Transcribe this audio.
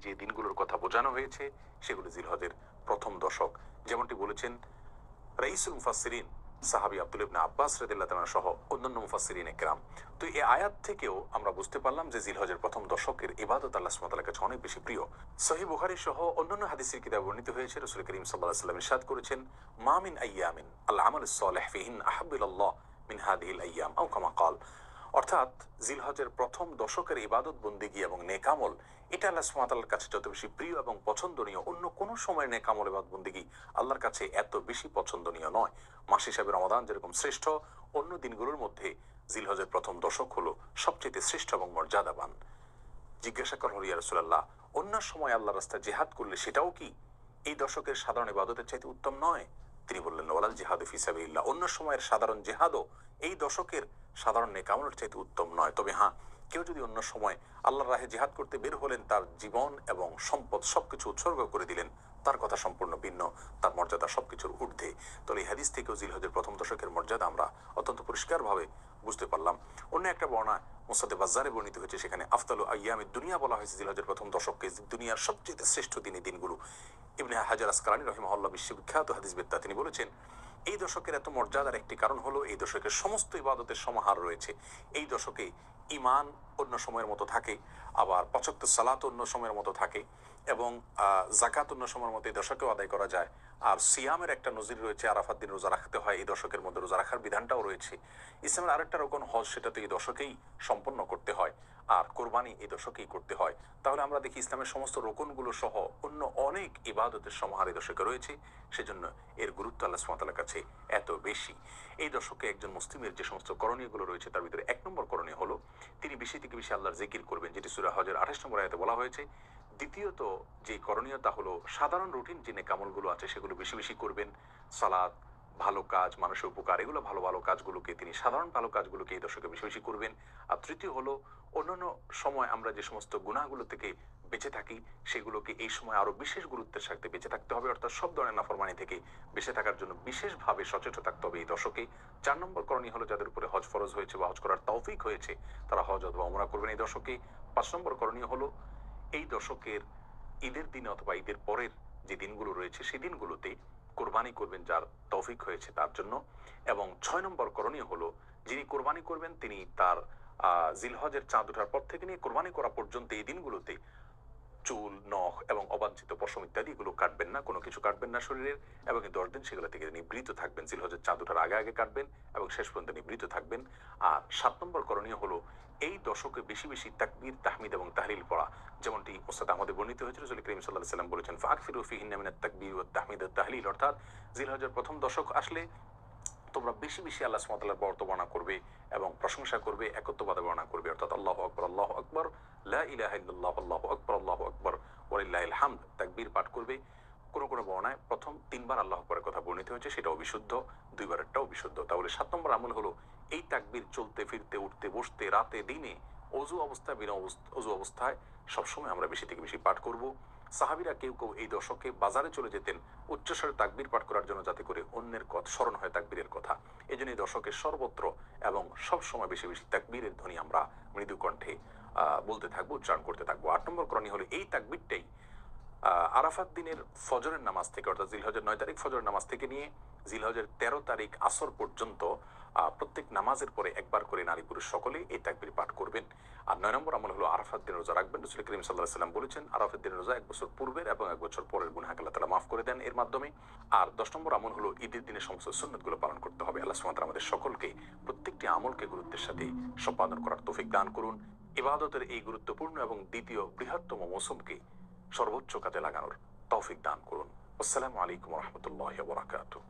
যে দিনগুলোর কথা বোঝানো হয়েছে সেগুলো জিলহজের প্রথম দশক, যেমনটি বলেছেন রাইসুল মুফাসসিরিন সাহাবী আব্দুল্লাহ ইবনে আব্বাস রাদিয়াল্লাহু তাআলা সহ অন্যান্য মুফাসসিরিন একরাম। তো এই আয়াত থেকেও আমরা বুঝতে পারলাম যে জিলহজের প্রথম দশকের ইবাদত আল্লাহ সুবহানাহু ওয়া তাআলার কাছে অনেক বেশি প্রিয়। সহিহ বুখারী সহ অন্যান্য হাদিসের কিতাবে বর্ণিত হয়েছে, রাসূল করিম সাল্লাল্লাহু আলাইহি ওয়াসাল্লাম ইরশাদ করেছেন, মা মিন আইয়ামিন আল আমালুস সালিহ ফিহিন আহাব্বু ইলাল্লাহ মিন হাযিহিল আইয়াম আও কামা ক্বাল। অর্থাৎ জিলহজের প্রথম দশকের ইবাদত বন্দেগী এবং নেকামল এটা আল্লাহ সুবহানাহু ওয়া তাআলার কাছে যত বেশি প্রিয় এবং পছন্দনীয়, অন্য কোনো সময়ের নেকামল ইবাদত বন্দেগী আল্লাহর কাছে এত বেশি পছন্দনীয় নয়। মাস হিসাবে রমাদান যেরকম শ্রেষ্ঠ, অন্য দিনগুলোর মধ্যে জিলহজের প্রথম দশক হলো সবচেয়ে শ্রেষ্ঠ এবং মর্যাদাবান। জিজ্ঞাসা করা হল, ইয়া রাসূলুল্লাহ, অন্য সময় আল্লাহর রাস্তায় জিহাদ করলে সেটাও কি এই দশকের সাধারণ ইবাদতের চাইতে উত্তম নয়? তিনি বললেন, ওয়ালাল জিহাদু ফি সাবিলিল্লাহ, অন্য সময়ের সাধারণ জিহাদও এই দশকের সাধারণ নেকামলের চাইতে উত্তম নয়। তবে হ্যাঁ, কেউ যদি অন্য সময় আল্লাহর রাহে জিহাদ করতে বের হলেন, তার জীবন এবং সম্পদ সবকিছু উৎসর্গ করে দিলেন, তার কথা সম্পূর্ণ ভিন্ন, তার মর্যাদা সবকিছুর ঊর্ধ্বে। তাহলে এই হাদিস থেকেও জিলহজের প্রথম দশকের মর্যাদা আমরা অত্যন্ত পরিষ্কারভাবে বুঝতে পারলাম। অন্য একটা বর্ণনা মুসনাদে বাজ্জারে বর্ণিত হয়েছে, সেখানে আফদালু আইয়ামিদ দুনিয়া বলা হয়েছে জিলহজের প্রথম দশককে দুনিয়ার সবচেয়ে শ্রেষ্ঠ দিনগুলো। ইবনে হাজার আসকালানী রাহিমাহুল্লাহ বিশ্ববিখ্যাত হাদিসবেত্তা, তিনি বলেছেন, এই দশকের এত মর্যাদার একটি কারণ হলো এই দশকের সমস্ত ইবাদতের সমাহার রয়েছে। এই দশকে ঈমান অন্য সময়ের মতো থাকে, আবার পাঁচ ওয়াক্ত সালাত অন্য সময়ের মতো থাকে, এবং যাকাত অন্য সময়ের মতো এই দশকেও আদায় করা যায়। আর সিয়ামের একটা নজির রয়েছে, আরাফাত দিন রোজা রাখতে হয়, এই দশকের মধ্যে রোজা রাখার বিধানটাও রয়েছে। ইসলামের আরেকটা রকম হজ, সেটা তো এই দশকেই সম্পন্ন করতে হয়, আর কোরবানি এই দশকেই করতে হয়। তাহলে আমরা দেখি ইসলামের সমস্ত রোকনগুলো সহ অন্য অনেক ইবাদতের সমাহার এই দশকে রয়েছে, সেজন্য এর গুরুত্ব আল্লাহ সুবহানাহু ওয়া তাআলার কাছে এত বেশি। এই দশকে একজন মুসলিমের যে সমস্ত করণীয়গুলো রয়েছে, তার ভিতরে এক নম্বর করণীয় হলো তিনি বেশি থেকে বেশি আল্লাহর জিকির করবেন, যেটি সূরা হজের 28 নম্বর আয়াতে বলা হয়েছে। দ্বিতীয়ত যে করণীয়তা হলো সাধারণ রুটিন যে নেকামলগুলো আছে সেগুলো বেশি বেশি করবেন, সালাত, ভালো কাজ, মানুষের উপকার, এগুলো ভালো ভালো কাজগুলোকে তিনি সাধারণ ভালো কাজগুলোকে এই দশকে বেশি বেশি করবেন। আর তৃতীয় হলো অন্যান্য সময় আমরা যে সমস্ত গুনাহগুলো থেকে বেঁচে থাকি সেগুলোকে এই সময় আরো বিশেষ গুরুত্বের সাথে বেঁচে থাকতে হবে, অর্থাৎ সব ধরনের নাফরমানি থেকে বেঁচে থাকার জন্য বিশেষভাবে সচেতন থাকতে হবে এই দশকে। 4 নম্বর করণীয় হলো যাদের উপরে হজ ফরজ হয়েছে বা হজ করার তৌফিক হয়েছে তারা হজ অথবা উমরা করবেন এই দশকে। 5 নম্বর করণীয় হলো এই দশকের ঈদের দিনে অথবা ঈদের পরের যে দিনগুলো রয়েছে সেই দিনগুলোতে কোরবানি করবেন যার তৌফিক হয়েছে তার জন্য। এবং 6 নম্বর করণীয় হলো যিনি কোরবানি করবেন তিনি তার জিলহজের চাঁদ ওঠার পর থেকে নিয়ে কোরবানি করা পর্যন্ত এই দিনগুলোতে চুল, নখ এবং অবাঞ্ছিত পশম ইত্যাদি এগুলো কাটবেন না, কোনো কিছু কাটবেন না শরীরের, এবং এই 10 দিন সেগুলো থেকে নিবৃত থাকবেন। জিলহজের চাঁদ ওঠার আগে আগে কাটবেন এবং শেষ পর্যন্ত নিবৃত থাকবেন। আর 7 নম্বর করণীয় হলো এই দশকে বেশি বেশি তাকবীর, তাহমিদ এবং তাহলিল পড়া, যেমনটি মুসনাদে আহমদে বর্ণিত হয়েছিল। রাসূল করিম সাল্লাল্লাহু আলাইহি ওয়াসাল্লাম বলেছেন, ফাকফিরু ফিহিন্না মিনাত তাকবীর ওয়াত তাহমিদ ওয়াত তাহলিল, অর্থাৎ জিলহজের প্রথম দশক আসলে তোমরা বেশি বেশি আল্লাহ সুবহানাহু ওয়া তাআলার বর্ণনা করবে এবং প্রশংসা করবে, একত্ববাদ বর্ণনা করবে, অর্থাৎ আল্লাহু আকবার, লা ইলাহা ইল্লাল্লাহ, আল্লাহু আকবার ওয়ালিল্লাহিল হামদ, তাকবীর পাঠ করবে। কোন কোন বর্ণনায় প্রথম 3 বার আল্লাহু আকবারের কথা বর্ণিত হয়েছে, সেটাও বিশুদ্ধ, 2 বারেরটাও বিশুদ্ধ। তাহলে 7 নম্বর আমল হলো এই তাকবীর চলতে ফিরতে, উঠতে বসতে, রাতে দিনে, অজু অবস্থায়, বিনা অজু অবস্থায় সবসময় আমরা বেশি থেকে বেশি পাঠ করব। সাহাবীরা কেউ কেউ এই দশকে বাজারে চলে যেতেন উচ্চস্বরে তাকবীর পাঠ করার জন্য, যাতে করে অন্যের কথা স্মরণ হয় তাকবীরের কথা। এই জন্য এই দশকের সর্বত্র এবং সব সময় বেশি বেশি তাকবীরের ধ্বনি আমরা মৃদু কণ্ঠে বলতে থাকবো, উচ্চারণ করতে থাকবো। 8 নম্বর করণীয় হলো এই তাকবীরটাই আরাফাত দিনের ফজরের নামাজ থেকে, অর্থাৎ জিলহজের 9 তারিখ ফজরের নামাজ থেকে নিয়ে জিলহজের 13 তারিখ আসর পর্যন্ত প্রত্যেক নামাজের পরে একবার করে নারী পুরুষ সকলেই এই তাকবীর পাঠ করবেন। আর 9 নম্বর আমল হলো আরাফাত দিন রোজা রাখবেন। রাসূল করিম সাল্লাল্লাহু আলাইহি ওয়াসাল্লাম বলেছেন, আরাফাত দিন রোজা 1 বছর পূর্বের এবং 1 বছর পরের গুনাহকে আল্লাহ তাআলা মাফ করে দেন এর মাধ্যমে। আর 10 নম্বর আমল হলো ঈদের দিনে সমস্ত সুন্নাতগুলো পালন করতে হবে। আল্লাহ সুবহানাহু ওয়া তাআলা আমাদের সকলকে প্রত্যেকটি আমলকে গুরুত্বের সাথে সম্পাদন করার তৌফিক দান করুন। ইবাদতের এই গুরুত্বপূর্ণ এবং দ্বিতীয় বৃহত্তম মৌসুমকে সর্বোচ্চ কাজে লাগানোর তৌফিক দান করুন। আসসালামু আলাইকুম ওয়া রাহমাতুল্লাহি ওয়া বারাকাতুহু।